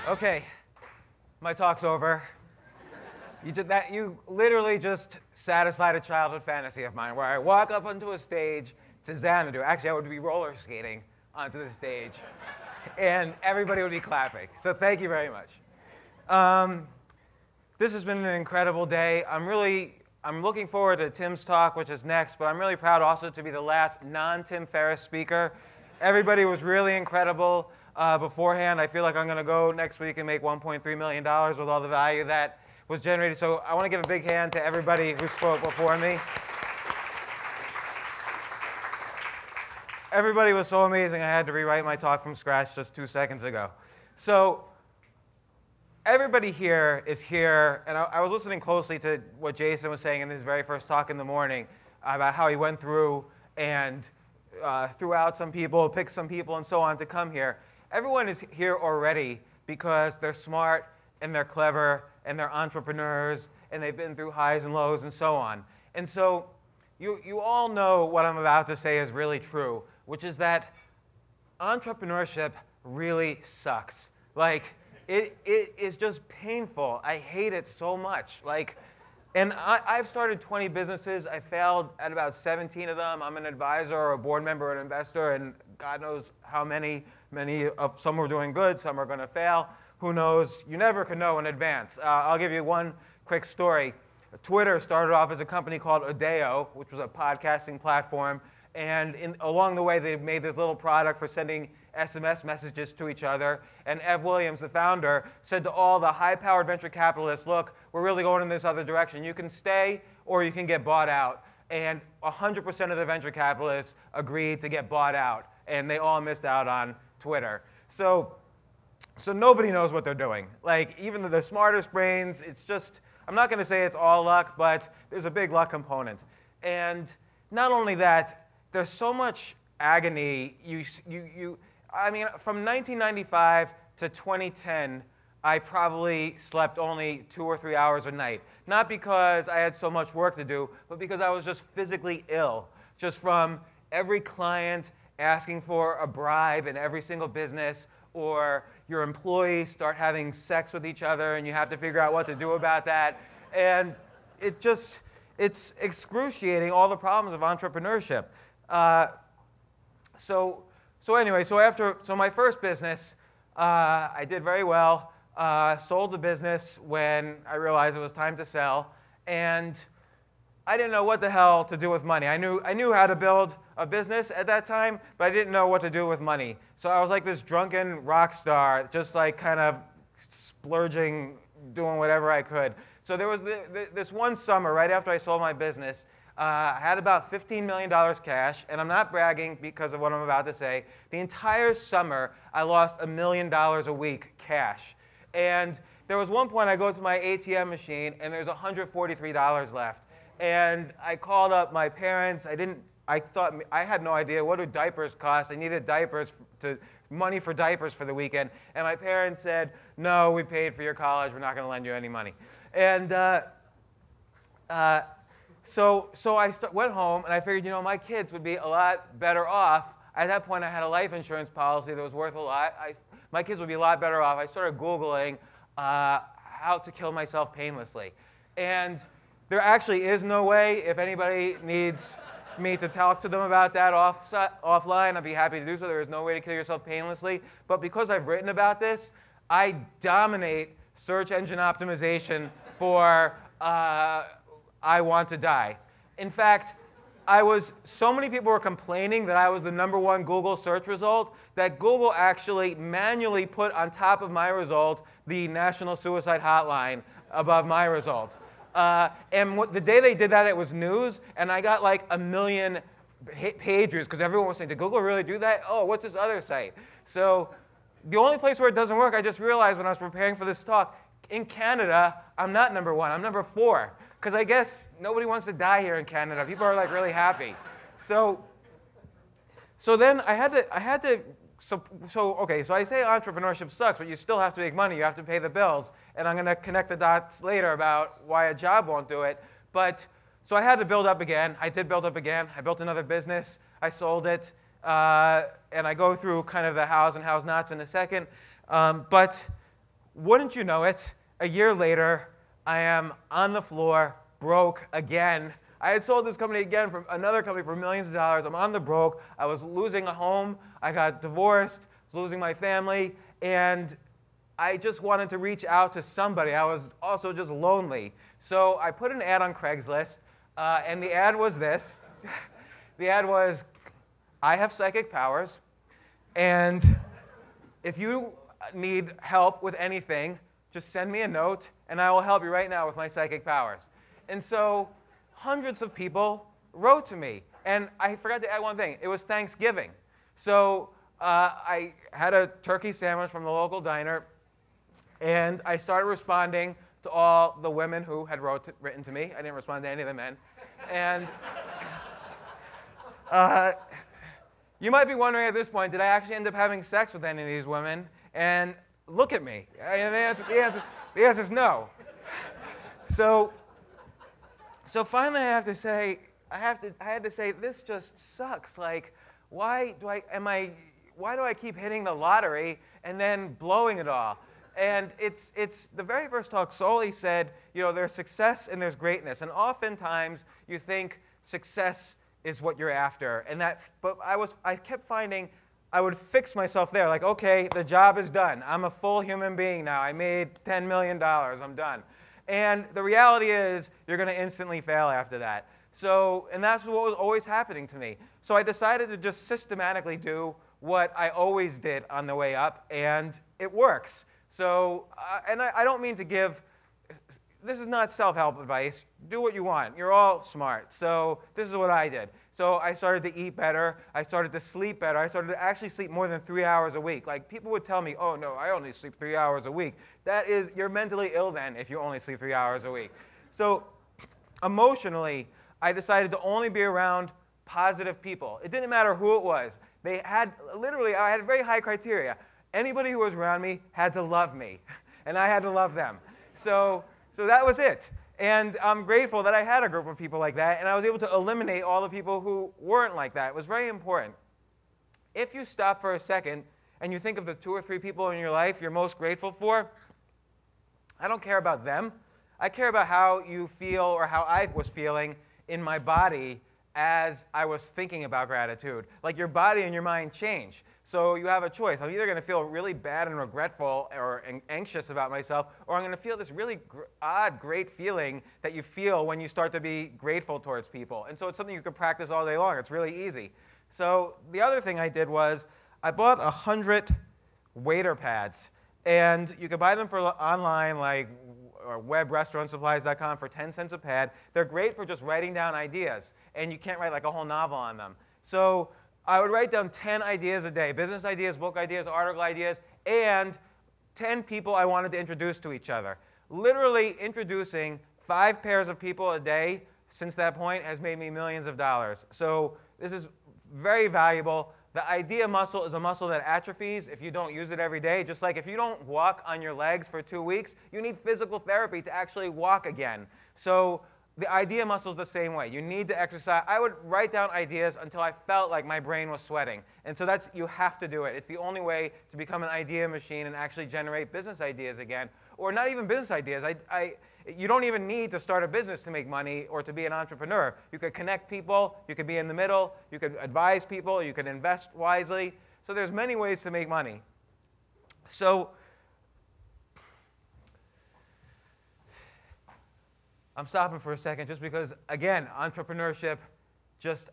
Okay, my talk's over. You literally just satisfied a childhood fantasy of mine where I walk up onto a stage to Xanadu. Actually, I would be roller skating onto the stage, and everybody would be clapping. So thank you very much. This has been an incredible day. I'm looking forward to Tim's talk, which is next, but I'm really proud also to be the last non-Tim Ferriss speaker. Everybody was really incredible beforehand. I feel like I'm going to go next week and make $1.3 million with all the value that was generated. So I want to give a big hand to everybody who spoke before me. Everybody was so amazing, I had to rewrite my talk from scratch just 2 seconds ago. So everybody here is here, and I was listening closely to what Jason was saying in his very first talk in the morning about how he went through and threw out some people, picked some people, and so on to come here. Everyone is here already because they're smart, and they're clever, and they're entrepreneurs, and they've been through highs and lows, and so on. And so you all know what I'm about to say is really true, which is that entrepreneurship really sucks. Like, it is just painful. I hate it so much. And I've started 20 businesses. I failed at about 17 of them. I'm an advisor or a board member or an investor, and God knows how many of some are doing good, some are going to fail. Who knows? You never can know in advance. I'll give you one quick story. Twitter started off as a company called Odeo, which was a podcasting platform. And along the way, they made this little product for sending SMS messages to each other. And Ev Williams, the founder, said to all the high-powered venture capitalists, look, we're really going in this other direction. You can stay or you can get bought out. And 100% of the venture capitalists agreed to get bought out. And they all missed out on Twitter. So nobody knows what they're doing. Like, even the smartest brains, it's just, I'm not going to say it's all luck, but there's a big luck component. And not only that, there's so much agony. I mean, from 1995 to 2010, I probably slept only 2 or 3 hours a night. Not because I had so much work to do, but because I was just physically ill. Just from every client asking for a bribe in every single business, or your employees start having sex with each other and you have to figure out what to do about that. And it's excruciating, all the problems of entrepreneurship. So my first business, I did very well. Sold the business when I realized it was time to sell, and I didn't know what the hell to do with money. I knew how to build a business at that time, but I didn't know what to do with money. So I was like this drunken rock star, just like kind of splurging, doing whatever I could. So there was this one summer right after I sold my business. I had about $15 million cash, and I'm not bragging because of what I'm about to say. The entire summer, I lost $1 million a week cash. And there was one point I go to my ATM machine, and there's $143 left. And I called up my parents. I thought, I had no idea, what do diapers cost? I needed money for diapers for the weekend. And my parents said, no, we paid for your college. We're not going to lend you any money. And so I went home, and I figured, my kids would be a lot better off. At that point, I had a life insurance policy that was worth a lot. My kids would be a lot better off. I started Googling how to kill myself painlessly. And there actually is no way. If anybody needs me to talk to them about that offline, I'd be happy to do so. There is no way to kill yourself painlessly. But because I've written about this, I dominate search engine optimization for I want to die. In fact, so many people were complaining that I was the #1 Google search result that Google actually manually put on top of my result the National Suicide Hotline above my result. And the day they did that, it was news, and I got like 1 million page views because everyone was saying, did Google really do that? Oh, what's this other site? So the only place where it doesn't work, I just realized when I was preparing for this talk, in Canada, I'm not #1, I'm #4. Because I guess nobody wants to die here in Canada. People are like really happy. So then I say entrepreneurship sucks, but you still have to make money. You have to pay the bills. And I'm going to connect the dots later about why a job won't do it. So I had to build up again. I did build up again. I built another business. I sold it. And I go through kind of the hows and hows nots in a second. But wouldn't you know it, a year later, I am on the floor, broke again. I had sold this company again from another company for millions of dollars. I'm on the broke. I was losing a home. I got divorced, was losing my family, and I just wanted to reach out to somebody. I was also just lonely. So I put an ad on Craigslist, and the ad was this. The ad was, I have psychic powers, and if you need help with anything, just send me a note, and I will help you right now with my psychic powers. And so hundreds of people wrote to me. And I forgot to add one thing. It was Thanksgiving. So I had a turkey sandwich from the local diner, and I started responding to all the women who had written to me. I didn't respond to any of the men. And you might be wondering at this point, did I actually end up having sex with any of these women? And look at me. The answer is no. So finally, I had to say, this just sucks. Like, why do I keep hitting the lottery and then blowing it all? And it's the very first talk, Soli said, there's success and there's greatness. And oftentimes you think success is what you're after. But I kept finding I would fix myself there. Like, okay, the job is done. I'm a full human being now. I made $10 million. I'm done. And the reality is you're going to instantly fail after that. And that's what was always happening to me. So I decided to just systematically do what I always did on the way up, and it works. And I don't mean to give, this is not self-help advice. Do what you want. You're all smart. So this is what I did. So I started to eat better. I started to sleep better. I started to actually sleep more than 3 hours a week. Like, people would tell me, oh, no, I only sleep 3 hours a week. That is, you're mentally ill then if you only sleep 3 hours a week. So emotionally, I decided to only be around positive people. It didn't matter who it was. I had very high criteria. Anybody who was around me had to love me, and I had to love them. So that was it. And I'm grateful that I had a group of people like that, and I was able to eliminate all the people who weren't like that. It was very important. If you stop for a second and you think of the 2 or 3 people in your life you're most grateful for, I don't care about them. I care about how you feel or how I was feeling in my body as I was thinking about gratitude. Like, your body and your mind change. So you have a choice. I'm either going to feel really bad and regretful or anxious about myself, or I'm going to feel this really odd, great feeling that you feel when you start to be grateful towards people. And so it's something you can practice all day long. It's really easy. So the other thing I did was I bought 100 waiter pads. And you can buy them online, like or webrestaurantsupplies.com, for 10 cents a pad. They're great for just writing down ideas, and you can't write like a whole novel on them. So I would write down 10 ideas a day, business ideas, book ideas, article ideas, and 10 people I wanted to introduce to each other. Literally introducing 5 pairs of people a day since that point has made me millions of dollars. So this is very valuable. The idea muscle is a muscle that atrophies if you don't use it every day. Just like if you don't walk on your legs for 2 weeks, you need physical therapy to actually walk again. So the idea muscle is the same way. You need to exercise. I would write down ideas until I felt like my brain was sweating. And so you have to do it. It's the only way to become an idea machine and actually generate business ideas again. Or not even business ideas. You don't even need to start a business to make money or to be an entrepreneur. You could connect people. You could be in the middle. You could advise people. You could invest wisely. So there's many ways to make money. So I'm stopping for a second just because, again, entrepreneurship,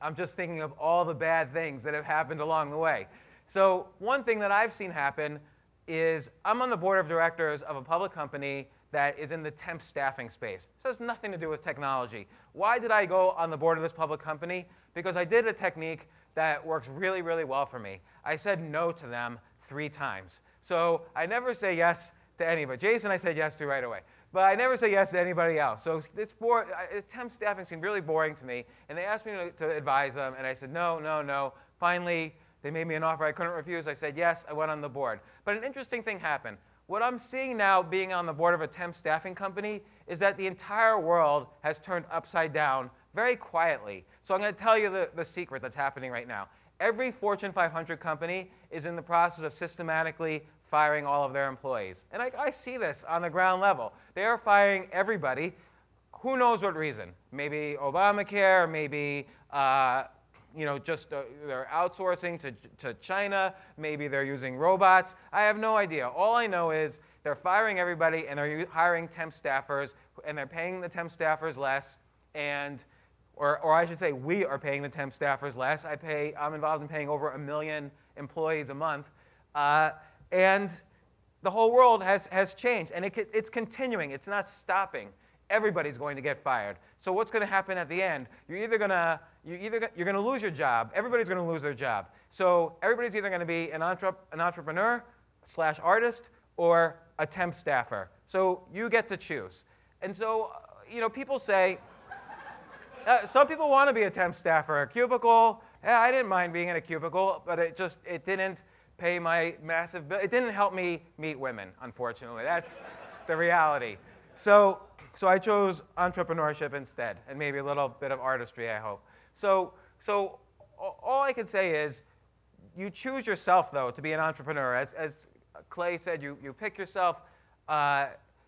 I'm just thinking of all the bad things that have happened along the way. So one thing that I've seen happen is I'm on the board of directors of a public company that is in the temp staffing space. This has nothing to do with technology. Why did I go on the board of this public company? Because I did a technique that works really, really well for me. I said no to them 3 times. So I never say yes to anybody. Jason I said yes to right away. But I never say yes to anybody else. So temp staffing seemed really boring to me. And they asked me to advise them. And I said no, no, no. Finally, they made me an offer I couldn't refuse. I said yes. I went on the board. But an interesting thing happened. What I'm seeing now, being on the board of a temp staffing company, is that the entire world has turned upside down very quietly. So I'm going to tell you the secret that's happening right now. Every Fortune 500 company is in the process of systematically firing all of their employees. And I see this on the ground level. They are firing everybody. Who knows what reason? Maybe Obamacare, maybe just they're outsourcing to China, maybe they're using robots. I have no idea. All I know is they're firing everybody and they're hiring temp staffers and they're paying the temp staffers less, or I should say we are paying the temp staffers less. I'm involved in paying over 1 million employees a month. And the whole world has changed, and it's continuing. It's not stopping. Everybody's going to get fired. So what's going to happen at the end? You're going to lose your job. Everybody's going to lose their job. So everybody's either going to be an entrepreneur / artist or a temp staffer. So you get to choose. And so people say, some people want to be a temp staffer. A cubicle, yeah, I didn't mind being in a cubicle, but it didn't pay my massive bill. It didn't help me meet women, unfortunately. That's the reality. So I chose entrepreneurship instead, and maybe a little bit of artistry, I hope. So all I can say is, you choose yourself, though, to be an entrepreneur. As Clay said, you pick yourself.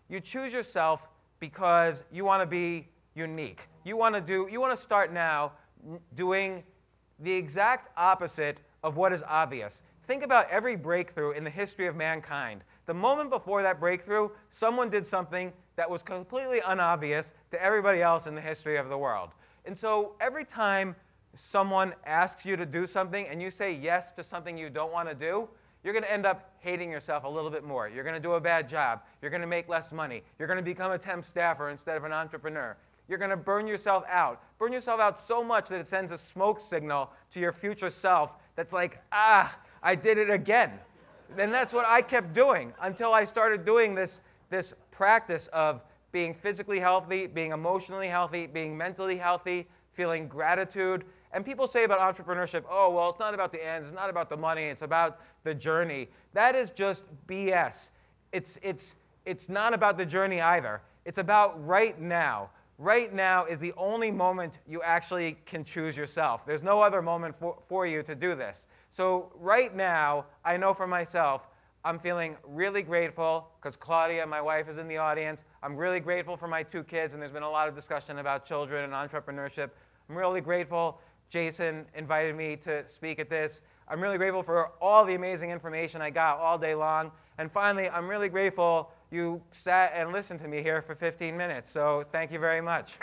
You choose yourself because you want to be unique. You want to start now doing the exact opposite of what is obvious. Think about every breakthrough in the history of mankind. The moment before that breakthrough, someone did something that was completely unobvious to everybody else in the history of the world. And so every time someone asks you to do something and you say yes to something you don't want to do, you're going to end up hating yourself a little bit more. You're going to do a bad job. You're going to make less money. You're going to become a temp staffer instead of an entrepreneur. You're going to burn yourself out. Burn yourself out so much that it sends a smoke signal to your future self that's like, I did it again. And that's what I kept doing until I started doing this practice of being physically healthy, being emotionally healthy, being mentally healthy, feeling gratitude. And people say about entrepreneurship, oh, well, it's not about the ends, it's not about the money, it's about the journey. That is just BS. It's not about the journey either. It's about right now. Right now is the only moment you actually can choose yourself. There's no other moment for you to do this. So right now, I know for myself, I'm feeling really grateful because Claudia, my wife, is in the audience. I'm really grateful for my 2 kids, and there's been a lot of discussion about children and entrepreneurship. I'm really grateful Jason invited me to speak at this. I'm really grateful for all the amazing information I got all day long. And finally, I'm really grateful you sat and listened to me here for 15 minutes. So thank you very much.